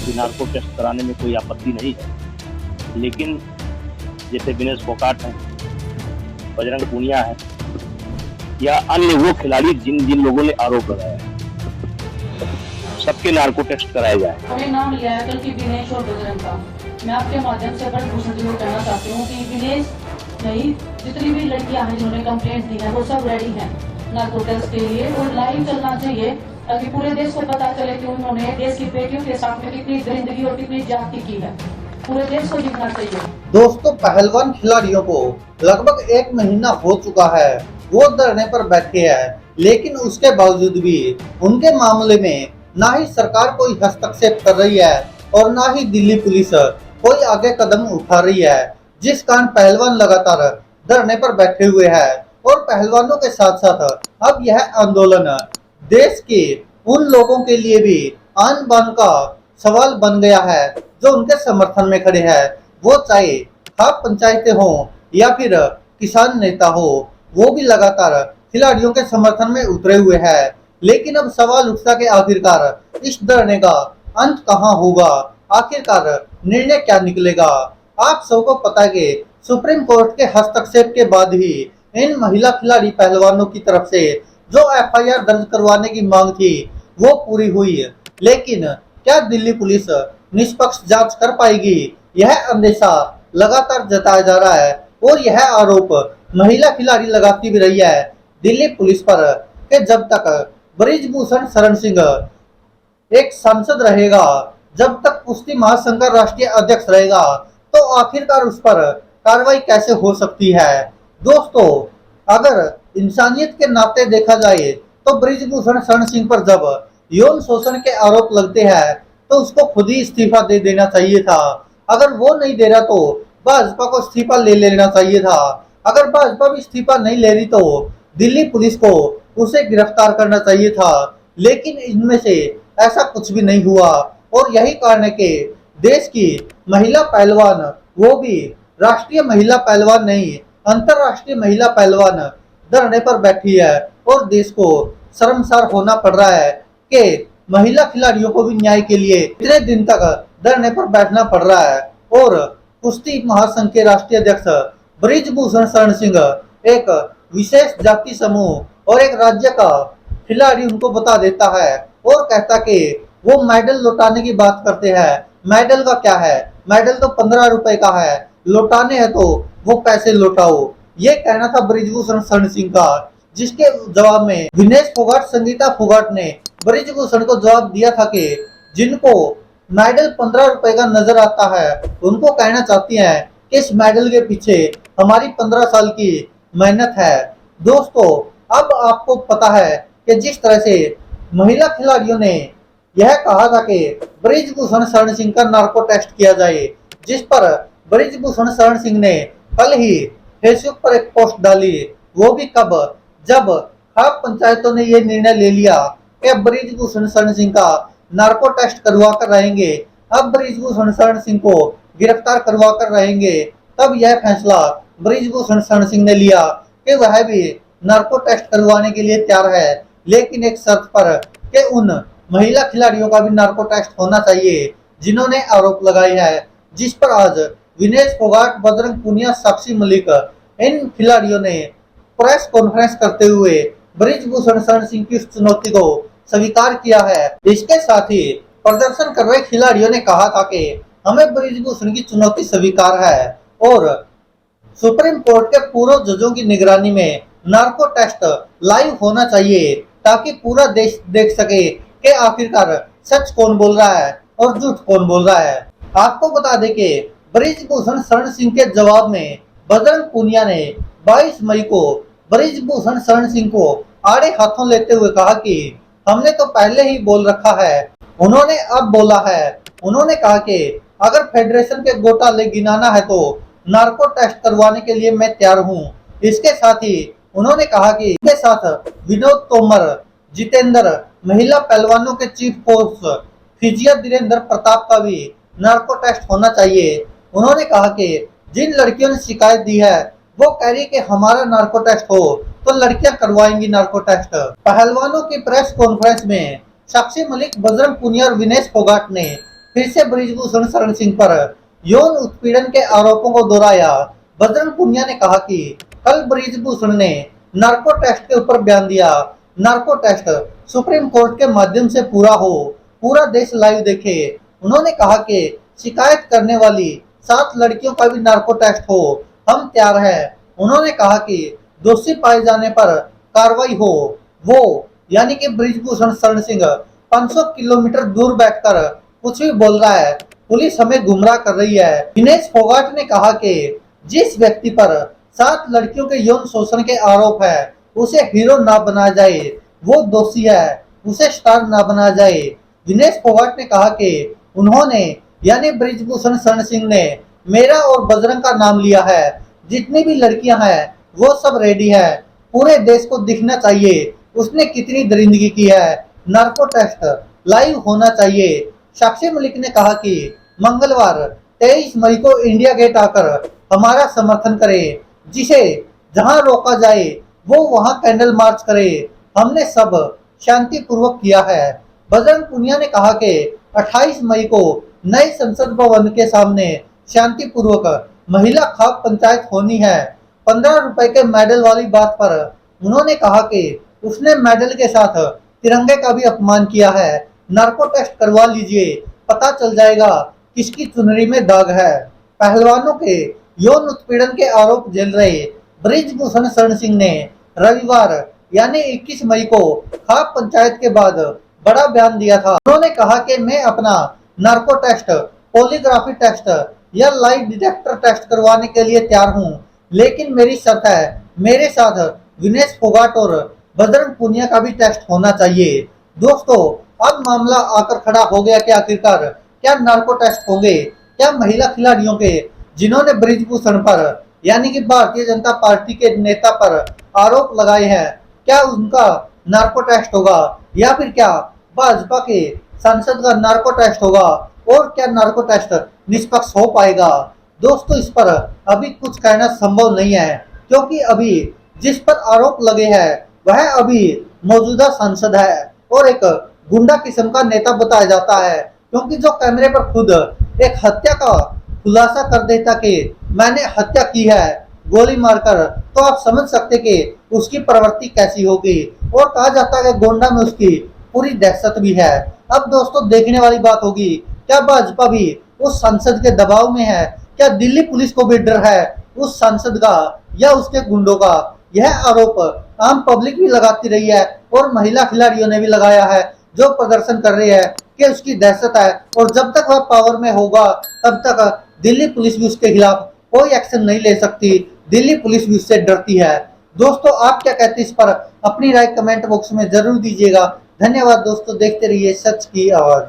कि narco test कराने में कोई आपत्ति नहीं है, लेकिन जैसे विनेश फोगाट हैं, बजरंग पूनिया है या अन्य वो खिलाड़ी जिन जिन लोगों ने आरोप लगाया है, सबके नार्को टेस्ट कराए जाए। हमने नाम लिया है कल की विनेश और बजरंग का। मैं आपके माध्यम से ब्रजभूषण जी को कहना चाहती हूँ कि विनेश नहीं, जितनी भी लड़कियां हैं जिन्होंने कंप्लेंट दी है वो सब रेडी हैं नार्को टेस्ट के लिए, और लाइव चलना चाहिए ताकि पूरे देश को पता चले कि उन्होंने देश की बेटियों के साथ में कितनी दरिंदगी और कितनी ज्यादती की है। पूरे देश को जीतना चाहिए। दोस्तों, पहलवान खिलाड़ियों को लगभग 1 महीना हो चुका है, वो धरने पर बैठे हैं, लेकिन उसके बावजूद भी उनके मामले में ना ही सरकार कोई हस्तक्षेप कर रही है और ना ही दिल्ली पुलिस कोई आगे कदम उठा रही है, जिस कारण पहलवान लगातार धरने पर बैठे हुए हैं। और पहलवानों के साथ साथ अब यह आंदोलन देश के उन लोगों के लिए भी आन बान का सवाल बन गया है जो उनके समर्थन में खड़े हैं, वो चाहे खाप पंचायतें हो या फिर किसान नेता हो, वो भी लगातार खिलाड़ियों के समर्थन में उतरे हुए हैं। लेकिन अब सवाल उठता कि आखिरकार इस धरने का अंत कहां होगा, आखिरकार निर्णय क्या निकलेगा। आप सबको पता है कि सुप्रीम कोर्ट के हस्तक्षेप के बाद ही इन महिला खिलाड़ी पहलवानों की तरफ से जो एफआईआर दर्ज करवाने की मांग थी वो पूरी हुई, लेकिन क्या दिल्ली पुलिस निष्पक्ष जांच कर पाएगी, यह अंदेशा लगातार जताया जा रहा है। और यह आरोप महिला खिलाड़ी लगाती भी रही है दिल्ली पुलिस पर कि जब तक ब्रिजभूषण शरण सिंह एक सांसद रहेगा, जब तक कुश्ती महासंघ का राष्ट्रीय अध्यक्ष रहेगा, तो आखिरकार उस पर कार्रवाई कैसे हो सकती है। दोस्तों, अगर इंसानियत के नाते देखा जाए तो ब्रिजभूषण शरण सिंह पर जब यौन शोषण के आरोप लगते हैं तो उसको खुद ही इस्तीफा दे देना चाहिए था। अगर वो नहीं दे रहा तो भाजपा को इस्तीफा ले लेना चाहिए था। अगर भाजपा भी इस्तीफा नहीं ले रही तो दिल्ली पुलिस को उसे गिरफ्तार करना चाहिए था, लेकिन इनमें से ऐसा कुछ भी नहीं हुआ। और यही कारण है कि देश की महिला पहलवान, वो भी राष्ट्रीय महिला पहलवान नहीं, अंतरराष्ट्रीय महिला पहलवान धरने पर बैठी है। और देश को शर्मसार होना पड़ रहा है कि महिला खिलाड़ियों को भी न्याय के लिए इतने दिन तक धरने पर बैठना पड़ रहा है। और कुश्ती महासंघ के राष्ट्रीय अध्यक्ष ब्रिजभूषण शरण सिंह एक विशेष जाति समूह और एक राज्य का खिलाड़ी उनको बता देता है और कहता कि वो मेडल लौटाने की बात करते हैं। मेडल का क्या है, मेडल तो 15 रुपए का है, लौटाने हैं तो वो पैसे लौटाओ, ये कहना था ब्रिजभूषण शरण सिंह का। जिसके जवाब में विनेश फोगाट, संगीता फोगाट ने ब्रिजभूषण को जवाब दिया था कि जिनको मेडल 15 रुपए का नजर आता है उनको कहना चाहती हैं कि इस मेडल के पीछे हमारी 15 साल की मेहनत है। दोस्तों, अब आपको पता है कि जिस तरह से महिला खिलाड़ियों ने यह कहा था कि ब्रिजभूषण शरण सिंह का नार्को टेस्ट किया जाए, जिस पर ब्रिजभूषण शरण सिंह ने कल ही फेसबुक पर एक पोस्ट डाली, वो भी कब, जब खाप पंचायतों ने ये निर्णय ले लिया कि ब्रिजभूषण शरण सिंह का नार्को टेस्ट करवा कर रहेंगे, अब ब्रिजभूषण शरण सिंह को गिरफ्तार करवा कर रहेंगे। तब यह फैसला ब्रिजभूषण शरण सिंह ने लिया कि वह भी नार्को टेस्ट करवाने के लिए तैयार है, लेकिन एक शर्त पर कि उन महिला खिलाड़ियों का भी नार्को टेस्ट होना चाहिए जिन्होंने आरोप लगाए हैं। जिस पर आज विनेश फोगाट, बजरंग पूनिया, साक्षी मलिक, इन खिलाड़ियों ने प्रेस कॉन्फ्रेंस करते हुए ब्रिजभूषण शरण सिंह की चुनौती को स्वीकार किया है। इसके साथ ही प्रदर्शन कर रहे खिलाड़ियों ने कहा था कि हमें ब्रिजभूषण की चुनौती स्वीकार है और सुप्रीम कोर्ट के पूर्व जजों की निगरानी में नार्को टेस्ट लाइव होना चाहिए ताकि पूरा देश देख सके कि आखिरकार सच कौन बोल रहा है और झूठ कौन बोल रहा है। आपको बता दें कि ब्रिजभूषण शरण सिंह के जवाब में बजरंग पूनिया ने 22 मई को ब्रिजभूषण शरण सिंह को आड़े हाथों लेते हुए कहा कि हमने तो पहले ही बोल रखा है। उन्होंने अब बोला है, उन्होंने कहा कि अगर फेडरेशन के घोटाले गिनाना है तो नार्को टेस्ट करवाने के लिए मैं तैयार हूं। इसके साथ ही उन्होंने कहा कि इसके साथ विनोद तोमर, जितेंद्र, महिला पहलवानों के चीफ कोच फिजिया धीरेन्द्र प्रताप का भी नार्को टेस्ट होना चाहिए। उन्होंने कहा कि जिन लड़कियों ने शिकायत दी है वो कह रही कि हमारा नार्को टेस्ट हो तो लड़कियां करवाएंगी नार्को टेस्ट। पहलवानों की प्रेस कॉन्फ्रेंस में साक्षी मलिक, बजरंग पूनिया और विनेश फोगाट ने फिर से बृजभूषण शरण सिंह पर यौन उत्पीड़न के आरोपों को दोहराया। बजरंग पुनिया ने कहा कि कल बृजभूषण ने नार्को टेस्ट के ऊपर बयान दिया। नार्को टेस्ट सुप्रीम कोर्ट के माध्यम से पूरा हो, पूरा देश लाइव देखे। उन्होंने कहा कि शिकायत करने वाली 7 लड़कियों का भी नार्को टेस्ट हो, हम तैयार हैं। उन्होंने कहा कि दोषी पाए जाने पर कार्रवाई हो। वो यानी कि बृजभूषण शरण सिंह 500 किलोमीटर दूर बैठकर कुछ भी बोल रहा है, पुलिस हमें गुमराह कर रही है। विनेश फोगाट ने कहा कि जिस व्यक्ति पर 7 लड़कियों के यौन शोषण के आरोप है, उसे हीरो ना बनाया जाए, वो दोषी है, उसे स्टार ना बनाया जाए। विनेश फोगाट ने कहा कि उन्होंने यानी बृजभूषण शरण सिंह ने मेरा और बजरंग का नाम लिया है। जितनी भी लड़कियां हैं वो सब रेडी है, पूरे देश को दिखना चाहिए उसने कितनी दरिंदगी की है। नार्को टेस्ट लाइव होना चाहिए। साक्षी मलिक ने कहा कि मंगलवार 23 मई को इंडिया गेट आकर हमारा समर्थन करे, जिसे जहां रोका जाए वो वहां कैंडल मार्च करे। हमने सब शांतिपूर्वक किया है। बजरंग पुनिया ने कहा कि 28 मई को नए संसद भवन के सामने शांतिपूर्वक महिला खाप पंचायत होनी है। 15 रुपए के मेडल वाली बात पर उन्होंने कहा कि उसने मेडल के साथ तिरंगे का भी अपमान किया है। नार्को टेस्ट करवा लीजिए, पता चल जाएगा किसकी चुनरी में दाग है। पहलवानों के यौन उत्पीड़न के आरोप झेल रहे बृजभूषण शरण सिंह ने रविवार यानी 21 मई को खाप पंचायत के बाद बड़ा बयान दिया था। उन्होंने कहा कि मैं अपना नार्को टेस्ट, पॉलीग्राफी टेस्ट या लाई डिटेक्टर टेस्ट करवाने के लिए तैयार हूं, लेकिन मेरी शर्त है मेरे साथ विनेश फोगाट और बजरंग पुनिया का भी टेस्ट होना चाहिए। दोस्तों, अब मामला आकर खड़ा हो गया कि आखिरकार क्या नार्को टेस्ट होंगे? क्या महिला खिलाड़ियों के जिन्होंने बृजभूषण पर यानी कि भारतीय जनता पार्टी के नेता पर आरोप लगाए हैं, क्या उनका नार्को टेस्ट होगा या फिर क्या भाजपा के सांसद का नार्को टेस्ट होगा? और क्या नार्को टेस्ट निष्पक्ष हो पाएगा? दोस्तों, इस पर अभी कुछ कहना संभव नहीं है, क्योंकि अभी जिस पर आरोप लगे हैं वह अभी मौजूदा सांसद है और एक गुंडा किस्म का नेता बताया जाता है, क्योंकि जो कैमरे पर खुद एक हत्या का खुलासा कर देता कि मैंने हत्या की है गोली मारकर, तो आप समझ सकते कि उसकी प्रवृत्ति कैसी होगी। और कहा जाता है कि गोंडा में उसकी पूरी दहशत भी है। अब दोस्तों, देखने वाली बात होगी, क्या भाजपा भी उस सांसद के दबाव में है? क्या दिल्ली पुलिस को भी डर है उस सांसद का या उसके गुंडों का? यह आरोप आम पब्लिक भी लगाती रही है और महिला खिलाड़ियों ने भी लगाया है, जो प्रदर्शन कर रही है कि उसकी दहशत है और जब तक वह पावर में होगा तब तक दिल्ली पुलिस भी उसके खिलाफ कोई एक्शन नहीं ले सकती। दिल्ली पुलिस भी उससे डरती है। दोस्तों, आप क्या कहते हैं इस पर? अपनी राय कमेंट बॉक्स में जरूर दीजिएगा। धन्यवाद दोस्तों, देखते रहिए सच की आवाज।